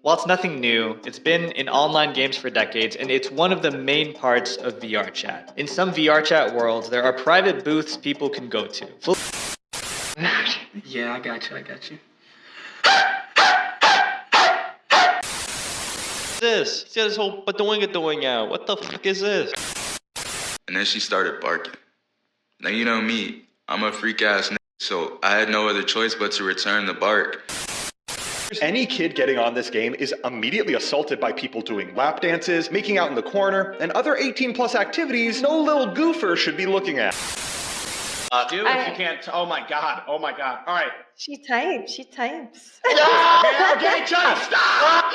While it's nothing new, it's been in online games for decades, and it's one of the main parts of VR chat. In some VR chat worlds, there are private booths people can go to. Yeah, I got you. This? See this whole doing out. What the fuck is this? And then she started barking. Now you know me, I'm a freak ass nigga, so I had no other choice but to return the bark. Any kid getting on this game is immediately assaulted by people doing lap dances, making out in the corner, and other 18+ activities no little goofer should be looking at. If you can't, oh my god, all right. She types. Okay, just stop!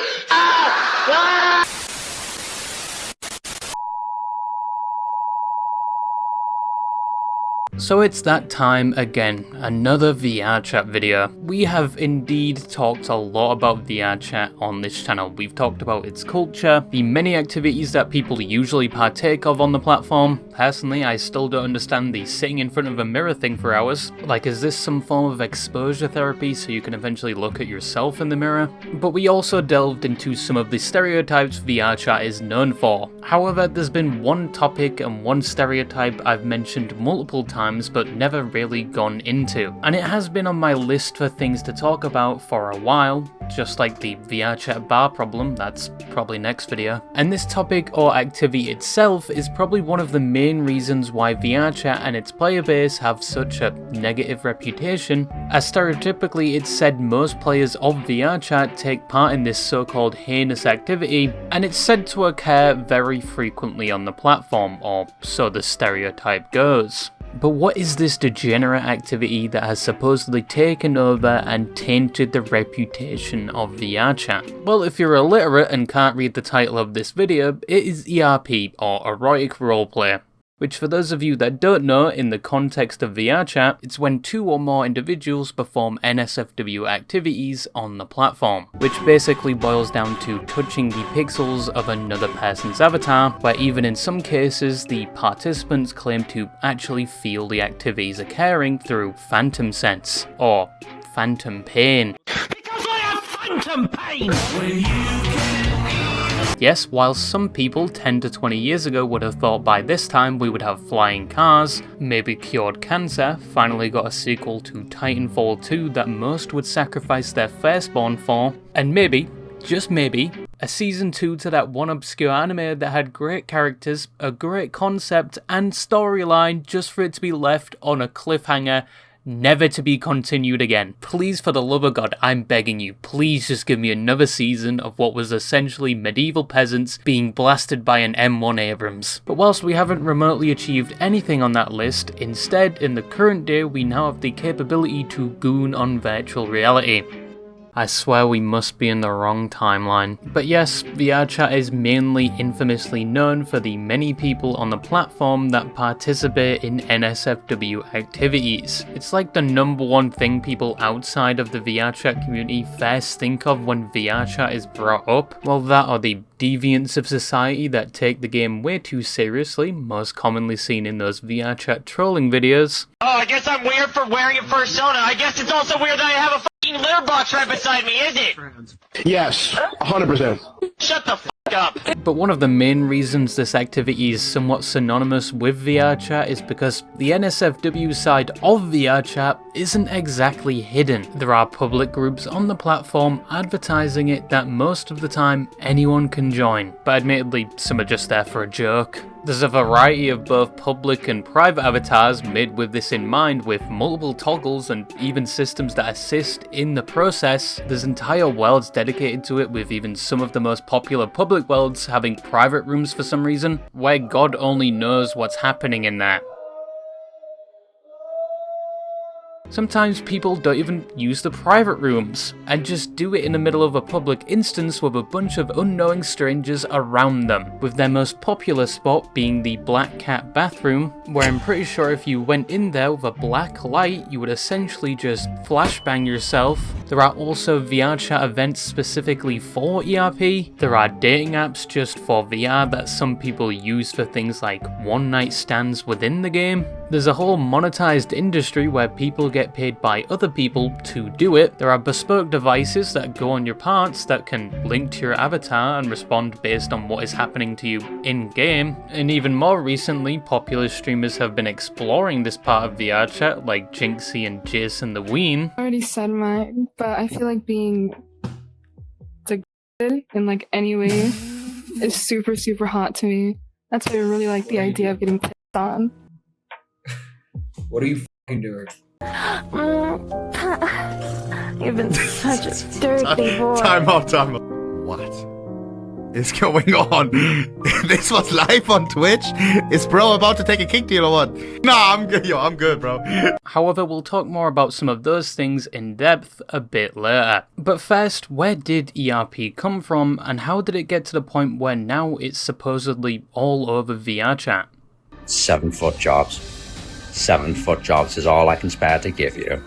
So it's that time again, another VR chat video. We have indeed talked a lot about VR chat on this channel. We've talked about its culture, the many activities that people usually partake of on the platform. Personally, I still don't understand the sitting in front of a mirror thing for hours. Like, is this some form of exposure therapy so you can eventually look at yourself in the mirror? But we also delved into some of the stereotypes VR chat is known for. However, there's been one topic and one stereotype I've mentioned multiple times but never really gone into, and it has been on my list for things to talk about for a while, just like the Vrchat bar problem. That's probably next video. And this topic or activity itself is probably one of the main reasons why Vrchat and its player base have such a negative reputation, as stereotypically it's said most players of Vrchat take part in this so-called heinous activity, and it's said to occur very frequently on the platform, or so the stereotype goes. But what is this degenerate activity that has supposedly taken over and tainted the reputation of VRchat? Well, if you're illiterate and can't read the title of this video, it is ERP, or Erotic Roleplay. Which, for those of you that don't know, in the context of VRchat, it's when two or more individuals perform NSFW activities on the platform, which basically boils down to touching the pixels of another person's avatar, where even in some cases the participants claim to actually feel the activities occurring through phantom sense, or phantom pain. Because I have phantom pain! Yes, while some people 10 to 20 years ago would have thought by this time we would have flying cars, maybe cured cancer, finally got a sequel to Titanfall 2 that most would sacrifice their firstborn for, and maybe, just maybe, a season 2 to that one obscure anime that had great characters, a great concept and storyline just for it to be left on a cliffhanger, never to be continued again. Please, for the love of God, I'm begging you, please just give me another season of what was essentially medieval peasants being blasted by an M1 Abrams. But whilst we haven't remotely achieved anything on that list, instead, in the current day, we now have the capability to goon on virtual reality. I swear we must be in the wrong timeline. But yes, VRchat is mainly infamously known for the many people on the platform that participate in NSFW activities. It's like the #1 thing people outside of the VRchat community first think of when VRchat is brought up. Well, that or the deviants of society that take the game way too seriously, most commonly seen in those VRchat trolling videos. Oh, I guess I'm weird for wearing a fursona. I guess it's also weird that I have a fucking litter box right beside me, is it? Yes, 100%. Shut the fuck up. But one of the main reasons this activity is somewhat synonymous with VRchat is because the NSFW side of VRchat isn't exactly hidden. There are public groups on the platform advertising it that most of the time anyone can join, but admittedly some are just there for a joke. There's a variety of both public and private avatars made with this in mind, with multiple toggles and even systems that assist in the process. There's entire worlds dedicated to it, with even some of the most popular public worlds having private rooms for some reason, where God only knows what's happening in there. Sometimes people don't even use the private rooms, and just do it in the middle of a public instance with a bunch of unknowing strangers around them, with their most popular spot being the Black Cat bathroom, where I'm pretty sure if you went in there with a black light, you would essentially just flashbang yourself There are also VR chat events specifically for ERP. There are dating apps just for VR that some people use for things like one-night stands within the game. There's a whole monetized industry where people get paid by other people to do it. There are bespoke devices that go on your parts that can link to your avatar and respond based on what is happening to you in-game. And even more recently, popular streamers have been exploring this part of VR chat, like Jynxzi and Jason the Ween. I already said mine, but I feel like being degraded in like any way is super, super hot to me. That's why I really like the idea of getting pissed on. What are you fucking doing? You've been such a dirty boy. Time out. What is going on? This was live on Twitch? Is bro about to take a kick deal or what? Nah, I'm good, I'm good, bro. However, we'll talk more about some of those things in depth a bit later. But first, where did ERP come from, and how did it get to the point where now it's supposedly all over VR chat? 7-foot jobs. 7-foot jobs is all I can spare to give you.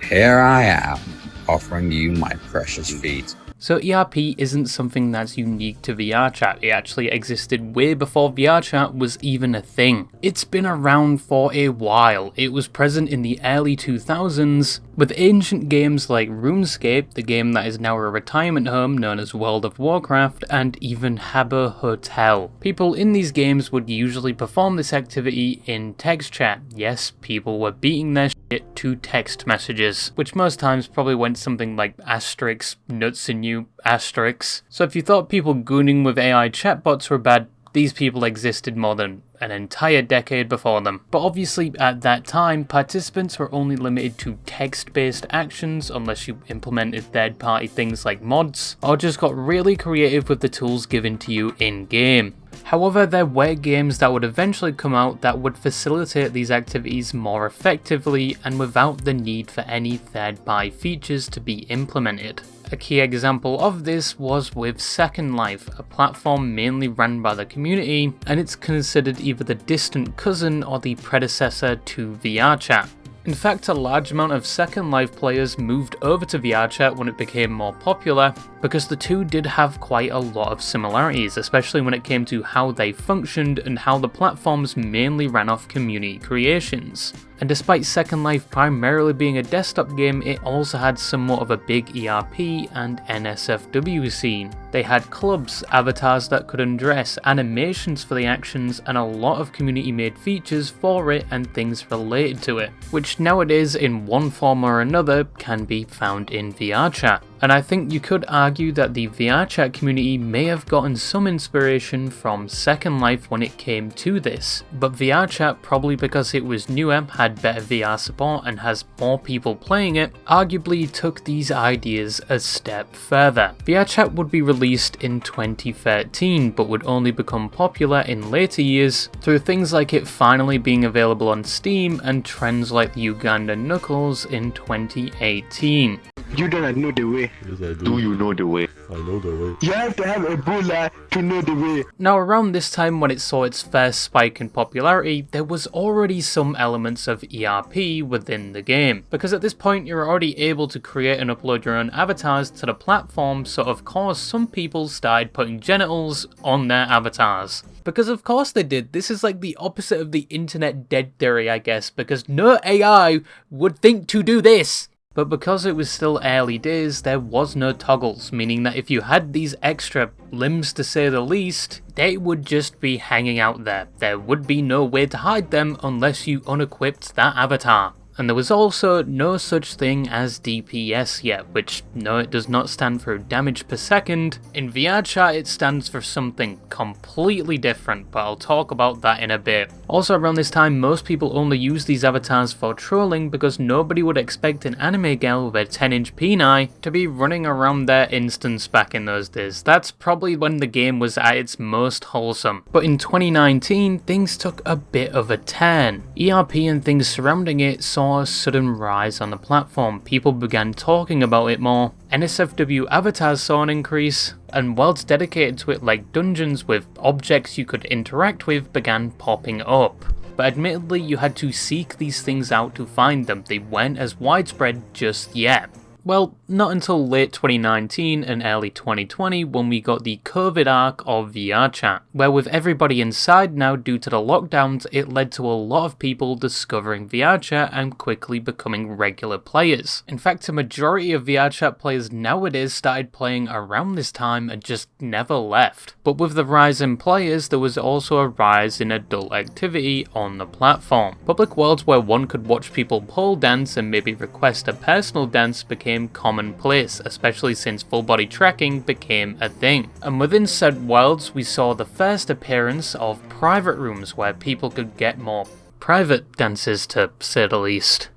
Here I am, offering you my precious feet. So ERP isn't something that's unique to VRChat, it actually existed way before VRChat was even a thing. It's been around for a while, it was present in the early 2000s, with ancient games like RuneScape, the game that is now a retirement home known as World of Warcraft, and even Habbo Hotel. People in these games would usually perform this activity in text chat. Yes, people were beating their shit to text messages, which most times probably went something like asterisk, nuts in you, asterisk. So if you thought people gooning with AI chatbots were bad, these people existed more than an entire decade before them. But obviously at that time, participants were only limited to text-based actions unless you implemented third-party things like mods, or just got really creative with the tools given to you in-game. However, there were games that would eventually come out that would facilitate these activities more effectively and without the need for any third-party features to be implemented. A key example of this was with Second Life, a platform mainly run by the community, and it's considered either the distant cousin or the predecessor to VRChat. In fact, a large amount of Second Life players moved over to VRChat when it became more popular, because the two did have quite a lot of similarities, especially when it came to how they functioned and how the platforms mainly ran off community creations. And despite Second Life primarily being a desktop game, it also had somewhat of a big ERP and NSFW scene. They had clubs, avatars that could undress, animations for the actions, and a lot of community made features for it and things related to it, which nowadays in one form or another can be found in VRChat. And I think you could argue that the VRChat community may have gotten some inspiration from Second Life when it came to this, but VRChat, probably because it was newer, had better VR support and has more people playing it, arguably took these ideas a step further. VRChat would be released in 2013, but would only become popular in later years through things like it finally being available on Steam and trends like the Uganda Knuckles in 2018. You don't know the way. Yes, I Do you know the way? I know the way. You have to have Ebola to know the way. Now around this time when it saw its first spike in popularity, there was already some elements of ERP within the game, because at this point you're already able to create and upload your own avatars to the platform, so of course some people started putting genitals on their avatars. Because of course they did, this is like the opposite of the internet dead theory I guess, because no AI would think to do this! But because it was still early days, there was no toggles, meaning that if you had these extra limbs to say the least, they would just be hanging out there. There would be no way to hide them unless you unequipped that avatar. And there was also no such thing as DPS yet, which, no, it does not stand for damage per second. In VRChat it stands for something completely different, but I'll talk about that in a bit. Also around this time, most people only use these avatars for trolling because nobody would expect an anime girl with a 10-inch peni to be running around their instance back in those days. That's probably when the game was at its most wholesome. But in 2019, things took a bit of a turn. ERP and things surrounding it saw a sudden rise on the platform. People began talking about it more. NSFW avatars saw an increase, and worlds dedicated to it like dungeons with objects you could interact with began popping up. But admittedly you had to seek these things out to find them, they weren't as widespread just yet. Well, not until late 2019 and early 2020 when we got the COVID arc of VRChat, where with everybody inside now due to the lockdowns, it led to a lot of people discovering VRChat and quickly becoming regular players. In fact, a majority of VRChat players nowadays started playing around this time and just never left. But with the rise in players, there was also a rise in adult activity on the platform. Public worlds where one could watch people pole dance and maybe request a personal dance became commonplace, especially since full body tracking became a thing. And within said worlds, we saw the first appearance of private rooms where people could get more private dances, to say the least.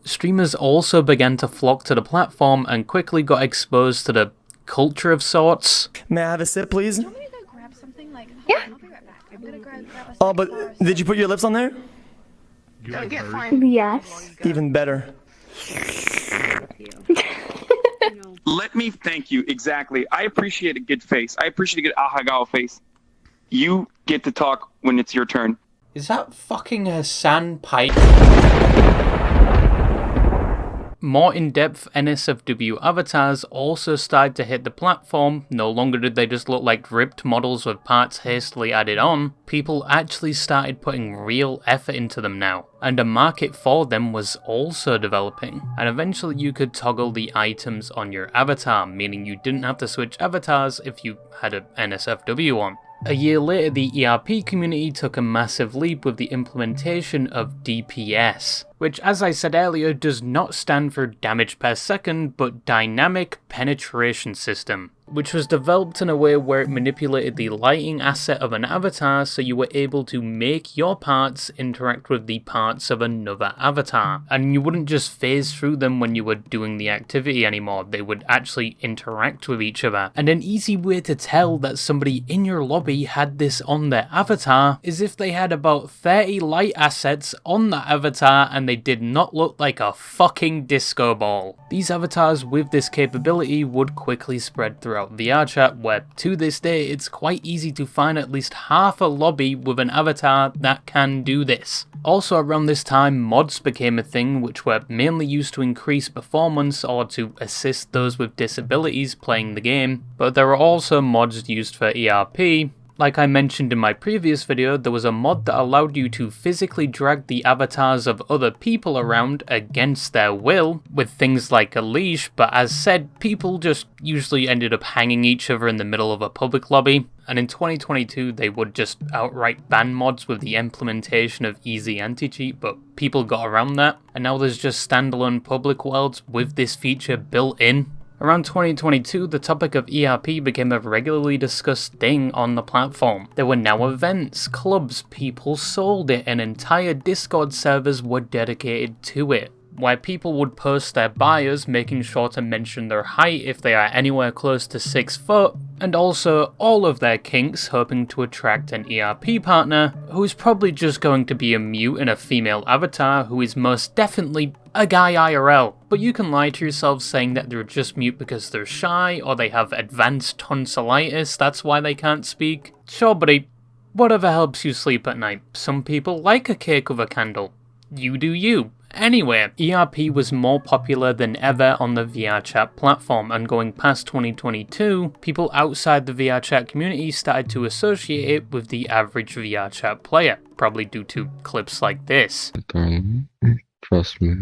Streamers also began to flock to the platform and quickly got exposed to the culture of sorts. May I have a sip, please? Do you want me to go grab something? Like, hold on, I'll be right back. I'm gonna grab a Oh, but did you put your lips on there? Yes. Even better. Let me thank you. Exactly. I appreciate a good face. I appreciate a good ahagawa face. You get to talk when it's your turn. Is that fucking a sandpipe? More in-depth NSFW avatars also started to hit the platform. No longer did they just look like ripped models with parts hastily added on. People actually started putting real effort into them now, and a market for them was also developing. And eventually you could toggle the items on your avatar, meaning you didn't have to switch avatars if you had an NSFW on. A year later, the ERP community took a massive leap with the implementation of DPS, which, as I said earlier, does not stand for damage per second, but Dynamic Penetration System, which was developed in a way where it manipulated the lighting asset of an avatar so you were able to make your parts interact with the parts of another avatar. And you wouldn't just phase through them when you were doing the activity anymore, they would actually interact with each other. And an easy way to tell that somebody in your lobby had this on their avatar is if they had about 30 light assets on that avatar and they did not look like a fucking disco ball. These avatars with this capability would quickly spread throughout VRChat, where to this day it's quite easy to find at least half a lobby with an avatar that can do this. Also around this time, mods became a thing, which were mainly used to increase performance or to assist those with disabilities playing the game, but there are also mods used for ERP. Like I mentioned in my previous video, there was a mod that allowed you to physically drag the avatars of other people around against their will, with things like a leash, but as said, people just usually ended up hanging each other in the middle of a public lobby, and in 2022 they would just outright ban mods with the implementation of easy anti-cheat, but people got around that, and now there's just standalone public worlds with this feature built in. Around 2022, the topic of ERP became a regularly discussed thing on the platform. There were now events, clubs, people sold it, and entire Discord servers were dedicated to it, where people would post their bios making sure to mention their height if they are anywhere close to 6 foot, and also all of their kinks, hoping to attract an ERP partner who is probably just going to be a mute and a female avatar who is most definitely a guy IRL. But you can lie to yourself saying that they're just mute because they're shy or they have advanced tonsillitis, that's why they can't speak. Sure buddy, whatever helps you sleep at night. Some people like a cake with a candle. You do you. Anyway, ERP was more popular than ever on the VRChat platform, and going past 2022, people outside the VRChat community started to associate it with the average VRChat player, probably due to clips like this. Darling, trust me,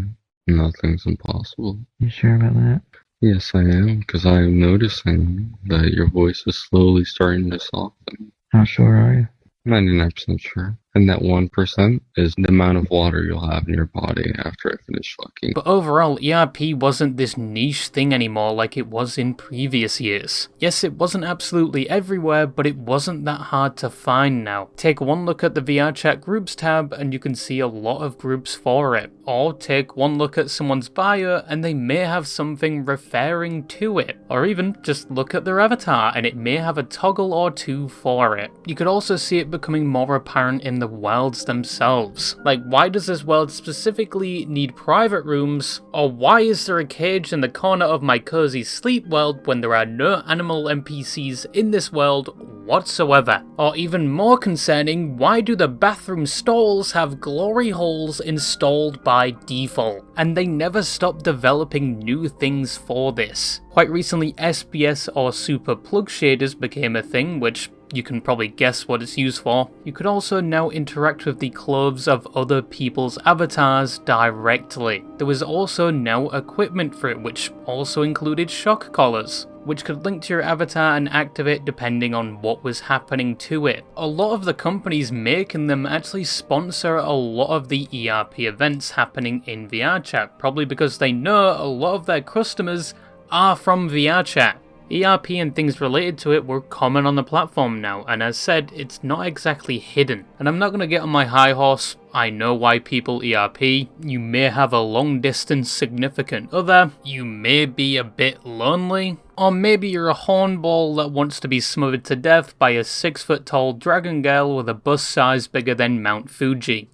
nothing's impossible. You sure about that? Yes, I am, because I am noticing that your voice is slowly starting to soften. How sure are you? 99% sure. And that 1% is the amount of water you'll have in your body after I finish fucking. But overall, ERP wasn't this niche thing anymore like it was in previous years. Yes, it wasn't absolutely everywhere, but it wasn't that hard to find now. Take one look at the VRChat groups tab and you can see a lot of groups for it. Or take one look at someone's bio and they may have something referring to it. Or even just look at their avatar and it may have a toggle or two for it. You could also see it becoming more apparent in the worlds themselves. Like, why does this world specifically need private rooms? Or why is there a cage in the corner of my cozy sleep world when there are no animal NPCs in this world whatsoever? Or even more concerning, why do the bathroom stalls have glory holes installed by default? And they never stop developing new things for this. Quite recently, SPS or super plug shaders became a thing, which you can probably guess what it's used for. You could also now interact with the clothes of other people's avatars directly. There was also now equipment for it, which also included shock collars, which could link to your avatar and activate depending on what was happening to it. A lot of the companies making them actually sponsor a lot of the ERP events happening in VRChat, probably because they know a lot of their customers are from VRChat. ERP and things related to it were common on the platform now, and as said, it's not exactly hidden. And I'm not going to get on my high horse, I know why people ERP. You may have a long distance significant other, you may be a bit lonely, or maybe you're a hornball that wants to be smothered to death by a 6-foot tall dragon girl with a bust size bigger than Mount Fuji.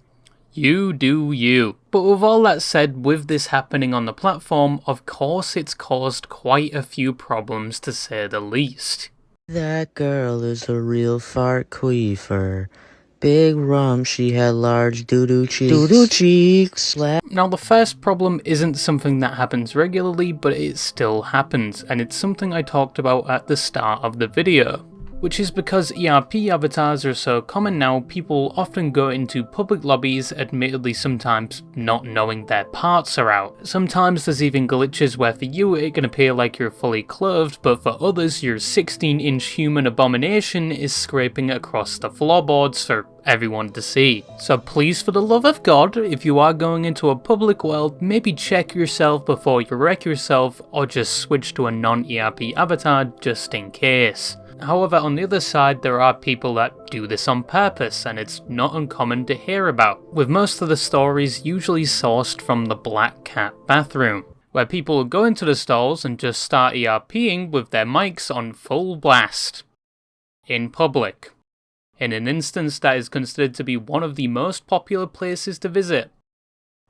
You do you. But with all that said, with this happening on the platform, of course it's caused quite a few problems to say the least. That girl is a real fart queefer. Big rump, she had large doo-doo cheeks. Doo-doo cheeks. Now the first problem isn't something that happens regularly, but it still happens, and it's something I talked about at the start of the video. Which is because ERP avatars are so common now, people often go into public lobbies, admittedly sometimes not knowing their parts are out. Sometimes there's even glitches where for you it can appear like you're fully clothed, but for others your 16-inch human abomination is scraping across the floorboards for everyone to see. So please, for the love of God, if you are going into a public world, maybe check yourself before you wreck yourself, or just switch to a non-ERP avatar just in case. However, on the other side, there are people that do this on purpose, and it's not uncommon to hear about, with most of the stories usually sourced from the Black Cat bathroom, where people will go into the stalls and just start ERPing with their mics on full blast. In public. In an instance that is considered to be one of the most popular places to visit,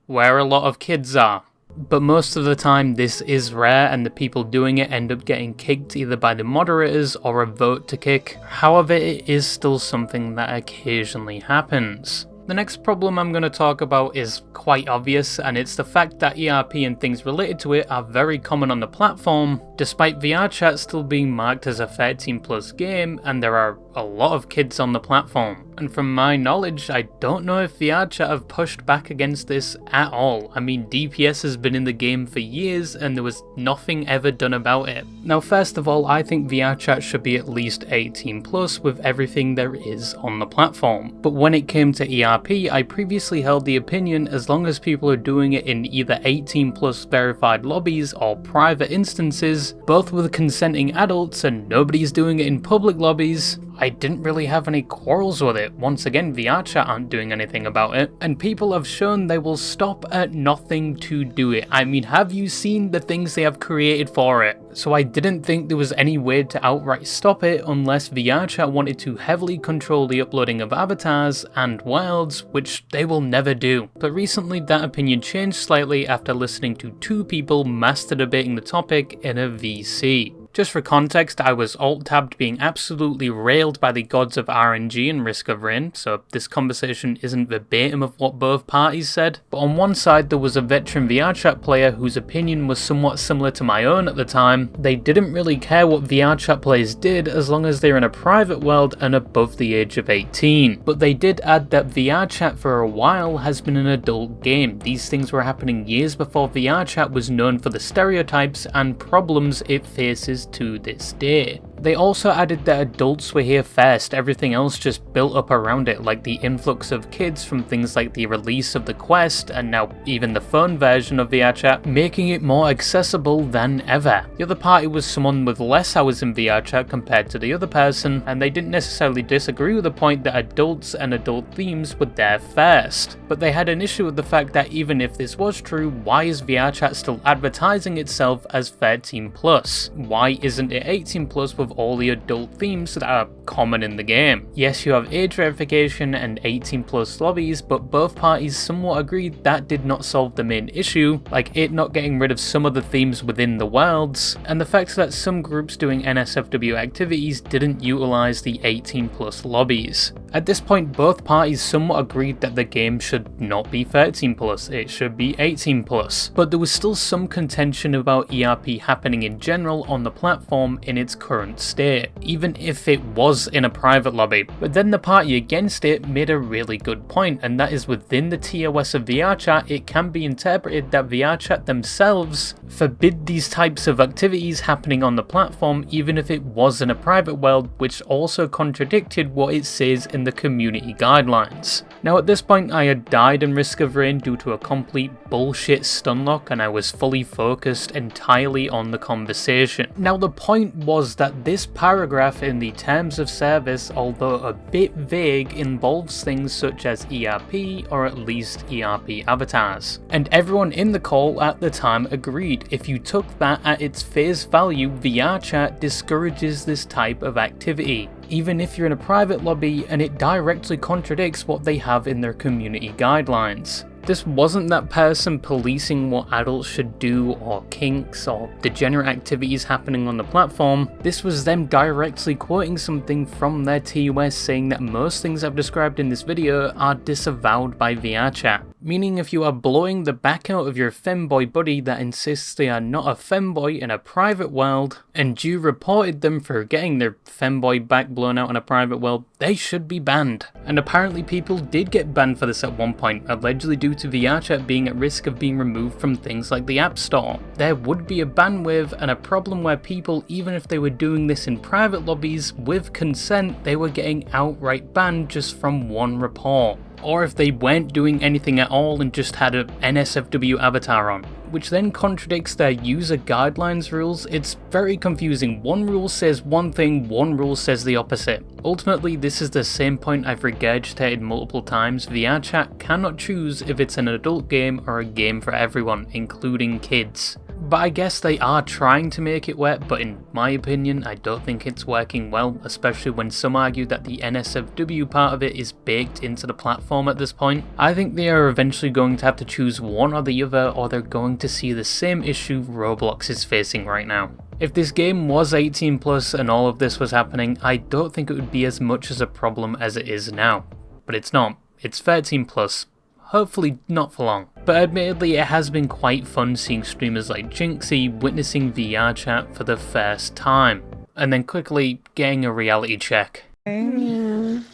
where a lot of kids are. But most of the time this is rare, and the people doing it end up getting kicked either by the moderators or a vote to kick. However, it is still something that occasionally happens. The next problem I'm going to talk about is quite obvious, and it's the fact that ERP and things related to it are very common on the platform, despite VRChat still being marked as a 13+ game, and there are a lot of kids on the platform. And from my knowledge, I don't know if VRChat have pushed back against this at all. I mean, DPS has been in the game for years and there was nothing ever done about it. Now first of all, I think VRChat should be at least 18+ with everything there is on the platform. But when it came to ERP, I previously held the opinion as long as people are doing it in either 18+ verified lobbies or private instances, both with consenting adults, and nobody's doing it in public lobbies, I didn't really have any quarrels with it. Once again, VRChat aren't doing anything about it, and people have shown they will stop at nothing to do it. I mean, have you seen the things they have created for it? So I didn't think there was any way to outright stop it unless VRChat wanted to heavily control the uploading of avatars and worlds, which they will never do. But recently that opinion changed slightly after listening to 2 people master debating the topic in a VC. Just for context, I was alt-tabbed being absolutely railed by the gods of RNG and Risk of Rain, so this conversation isn't verbatim of what both parties said. But on one side there was a veteran VRChat player whose opinion was somewhat similar to my own at the time. They didn't really care what VRChat players did as long as they're in a private world and above the age of 18. But they did add that VRChat for a while has been an adult game. These things were happening years before VRChat was known for the stereotypes and problems it faces to this day. They also added that adults were here first, everything else just built up around it, like the influx of kids from things like the release of the Quest and now even the phone version of VRChat, making it more accessible than ever. The other party was someone with less hours in VRChat compared to the other person, and they didn't necessarily disagree with the point that adults and adult themes were there first. But they had an issue with the fact that even if this was true, why is VRChat still advertising itself as 13+? Why isn't it 18+ with of all the adult themes that are common in the game. Yes, you have age verification and 18 plus lobbies, but both parties somewhat agreed that did not solve the main issue, like it not getting rid of some of the themes within the worlds, and the fact that some groups doing NSFW activities didn't utilize the 18 plus lobbies. At this point, both parties somewhat agreed that the game should not be 13 plus, it should be 18 plus, but there was still some contention about ERP happening in general on the platform in its current state, even if it was in a private lobby. But then the party against it made a really good point, and that is within the TOS of VRChat, it can be interpreted that VRChat themselves forbid these types of activities happening on the platform even if it was in a private world, which also contradicted what it says in the community guidelines. Now at this point I had died in Risk of Rain due to a complete bullshit stunlock, and I was fully focused entirely on the conversation. Now the point was that this paragraph in the terms of service, although a bit vague, involves things such as ERP or at least ERP avatars. And everyone in the call at the time agreed. If you took that at its face value, VRChat discourages this type of activity, even if you're in a private lobby, and it directly contradicts what they have in their community guidelines. This wasn't that person policing what adults should do or kinks or degenerate activities happening on the platform. This was them directly quoting something from their TOS saying that most things I've described in this video are disavowed by VRChat. Meaning if you are blowing the back out of your femboy buddy that insists they are not a femboy in a private world, and you reported them for getting their femboy back blown out in a private world, they should be banned. And apparently people did get banned for this at one point, allegedly due to VRChat being at risk of being removed from things like the App Store. There would be a ban wave and a problem where people, even if they were doing this in private lobbies with consent, they were getting outright banned just from one report. Or if they weren't doing anything at all and just had an NSFW avatar on, which then contradicts their user guidelines rules. It's very confusing. One rule says one thing, one rule says the opposite. Ultimately, this is the same point I've regurgitated multiple times. VRChat cannot choose if it's an adult game or a game for everyone, including kids. But I guess they are trying to make it work, but in my opinion, I don't think it's working well, especially when some argue that the NSFW part of it is baked into the platform at this point. I think they are eventually going to have to choose one or the other, or they're going to see the same issue Roblox is facing right now. If this game was 18 plus and all of this was happening, I don't think it would be as much as a problem as it is now. But it's not. It's 13 plus. Hopefully not for long. But admittedly, it has been quite fun seeing streamers like Jynxzi witnessing VRChat for the first time, and then quickly getting a reality check. Good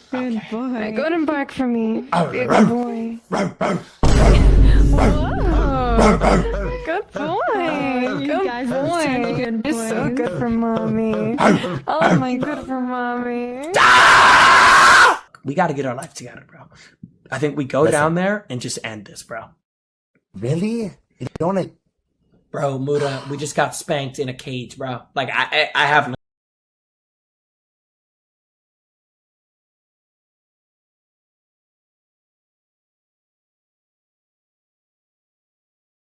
boy. Go and bark for me. Good boy. Whoa. Good boy. Good boy. You're so good for mommy. Oh my, good for mommy. We gotta get our life together, bro. I think we go down there and just end this, bro. Really? You don't wanna... Bro, Muda, we just got spanked in a cage, bro. Like, I have no...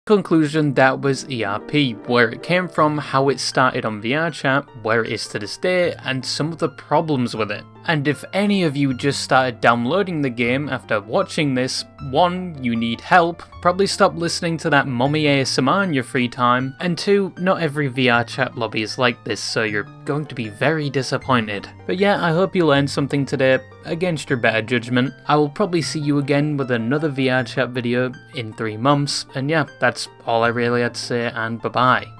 Conclusion, that was ERP, where it came from, how it started on VRChat, where it is to this day, and some of the problems with it. And if any of you just started downloading the game after watching this, 1, you need help, probably stop listening to that mommy ASMR in your free time, and 2, not every VRChat lobby is like this, so you're going to be very disappointed. But yeah, I hope you learned something today, against your better judgment. I will probably see you again with another VRChat video in 3 months, and yeah, that's all I really had to say, and bye bye.